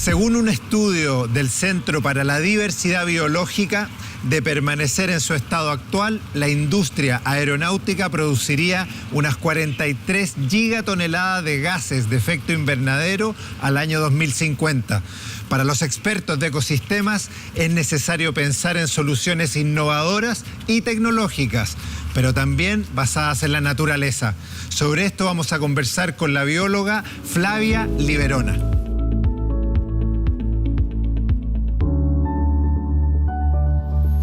Según un estudio del Centro para la Diversidad Biológica, de permanecer en su estado actual, la industria aeronáutica produciría unas 43 gigatoneladas de gases de efecto invernadero al año 2050. Para los expertos de ecosistemas es necesario pensar en soluciones innovadoras y tecnológicas, pero también basadas en la naturaleza. Sobre esto vamos a conversar con la bióloga Flavia Liberona.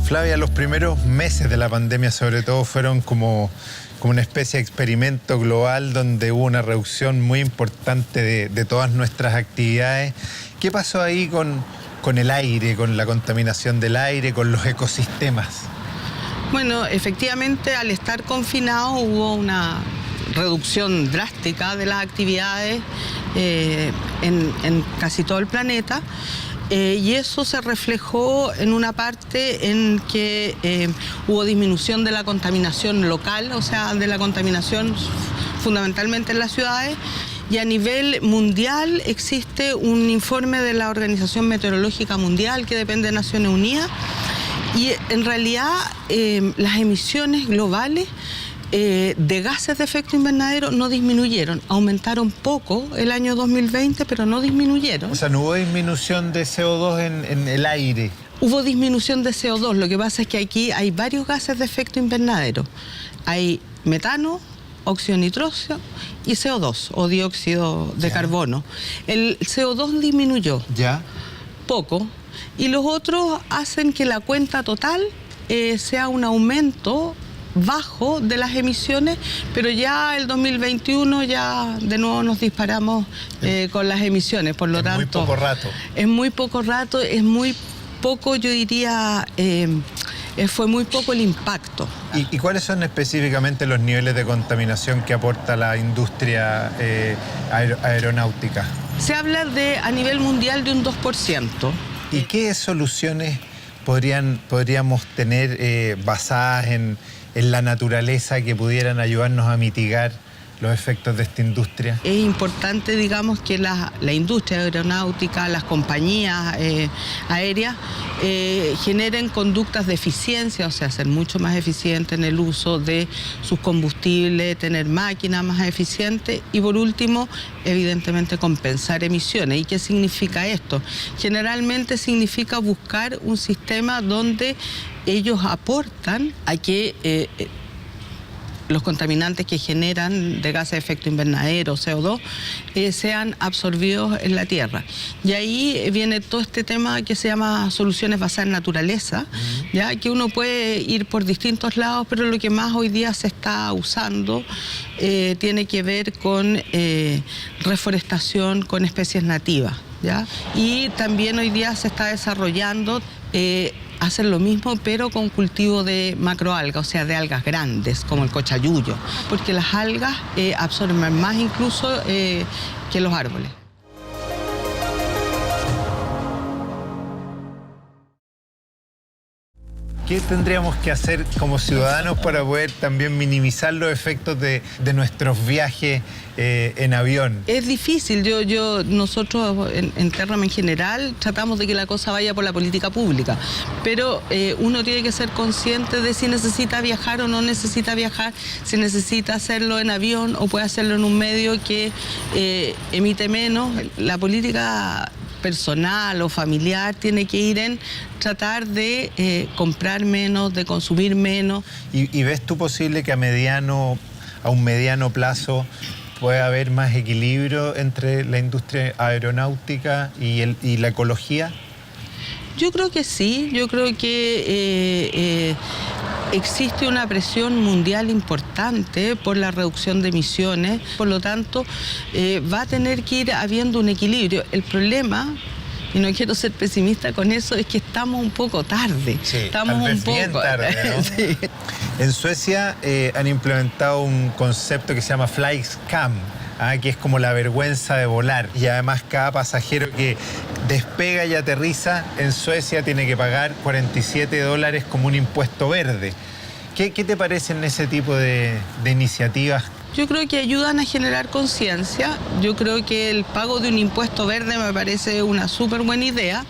Flavia, los primeros meses de la pandemia sobre todo fueron como una especie de experimento global donde hubo una reducción muy importante de todas nuestras actividades. ¿Qué pasó ahí con el aire, con la contaminación del aire, con los ecosistemas? Bueno, efectivamente al estar confinado hubo una reducción drástica de las actividades en casi todo el planeta. Y eso se reflejó en una parte en que hubo disminución de la contaminación local, o sea, de la contaminación fundamentalmente en las ciudades. Y a nivel mundial existe un informe de la Organización Meteorológica Mundial que depende de Naciones Unidas. Y en realidad las emisiones globales de gases de efecto invernadero no disminuyeron, aumentaron poco el año 2020, pero no disminuyeron. O sea, no hubo disminución de CO2 en el aire. Hubo disminución de CO2, lo que pasa es que aquí hay varios gases de efecto invernadero. Hay metano, óxido nitroso y CO2, o dióxido de carbono. El CO2 disminuyó poco, y los otros hacen que la cuenta total sea un aumento bajo de las emisiones, pero ya el 2021 ya de nuevo nos disparamos con las emisiones, por lo tanto... Es muy poco rato. Es muy poco rato, es muy poco, yo diría, fue muy poco el impacto. ¿Y cuáles son específicamente los niveles de contaminación que aporta la industria aeronáutica? Se habla a nivel mundial de un 2%. ¿Y qué soluciones podríamos tener basadas en la naturaleza que pudieran ayudarnos a mitigar los efectos de esta industria? Es importante, digamos, que la industria aeronáutica, las compañías aéreas generen conductas de eficiencia, o sea, ser mucho más eficientes en el uso de sus combustibles, tener máquinas más eficientes y, por último, evidentemente compensar emisiones. ¿Y qué significa esto? Generalmente significa buscar un sistema donde ellos aportan a que los contaminantes que generan de gases de efecto invernadero, CO2, sean absorbidos en la tierra. Y ahí viene todo este tema que se llama soluciones basadas en naturaleza, ya que uno puede ir por distintos lados, pero lo que más hoy día se está usando tiene que ver con reforestación con especies nativas, ¿ya? Y también hoy día se está desarrollando hacer lo mismo, pero con cultivo de macroalgas, o sea, de algas grandes, como el cochayuyo, porque las algas absorben más incluso que los árboles. ¿Qué tendríamos que hacer como ciudadanos para poder también minimizar los efectos de nuestros viajes en avión? Es difícil. Nosotros en Terram en general tratamos de que la cosa vaya por la política pública, pero uno tiene que ser consciente de si necesita viajar o no necesita viajar, si necesita hacerlo en avión o puede hacerlo en un medio que emite menos. La política personal o familiar tiene que ir en tratar de comprar menos, de consumir menos. ¿Y ves tú posible que a un mediano plazo puede haber más equilibrio entre la industria aeronáutica y la ecología? Yo creo que sí, yo creo que existe una presión mundial importante por la reducción de emisiones, por lo tanto va a tener que ir habiendo un equilibrio. El problema, y no quiero ser pesimista con eso, es que estamos un poco tarde. Sí, estamos tal vez un poco bien tarde, ¿no? Sí. En Suecia han implementado un concepto que se llama FlyScam, que es como la vergüenza de volar. Y además cada pasajero que despega y aterriza en Suecia tiene que pagar $47 como un impuesto verde. ¿Qué te parecen ese tipo de iniciativas Yo creo que ayudan a generar conciencia. Yo creo que el pago de un impuesto verde me parece una súper buena idea.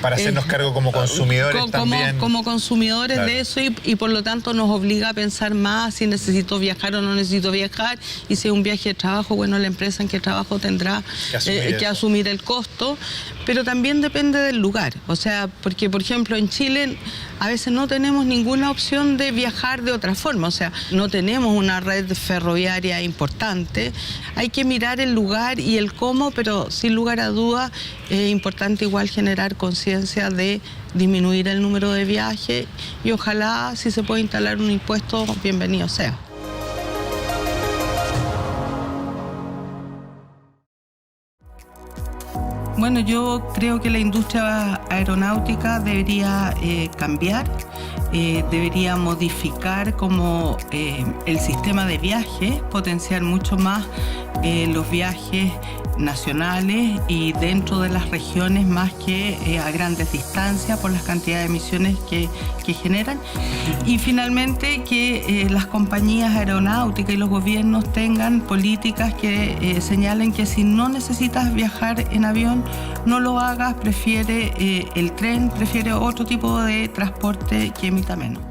Para hacernos cargo como consumidores también. Como consumidores, claro, de eso y por lo tanto nos obliga a pensar más si necesito viajar o no necesito viajar, y si es un viaje de trabajo, bueno, la empresa en que trabajo tendrá que asumir el costo, pero también depende del lugar. O sea, porque por ejemplo en Chile a veces no tenemos ninguna opción de viajar de otra forma, o sea, no tenemos una red ferroviaria importante. Hay que mirar el lugar y el cómo, pero sin lugar a dudas es importante igual generar conciencia de disminuir el número de viajes y ojalá si se puede instalar un impuesto, bienvenido sea. Bueno, yo creo que la industria aeronáutica debería cambiar, debería modificar como el sistema de viajes, potenciar mucho más los viajes nacionales y dentro de las regiones más que a grandes distancias por las cantidades de emisiones que generan. Y finalmente que las compañías aeronáuticas y los gobiernos tengan políticas que señalen que si no necesitas viajar en avión, no lo hagas, prefiere el tren, prefiere otro tipo de transporte que emita menos.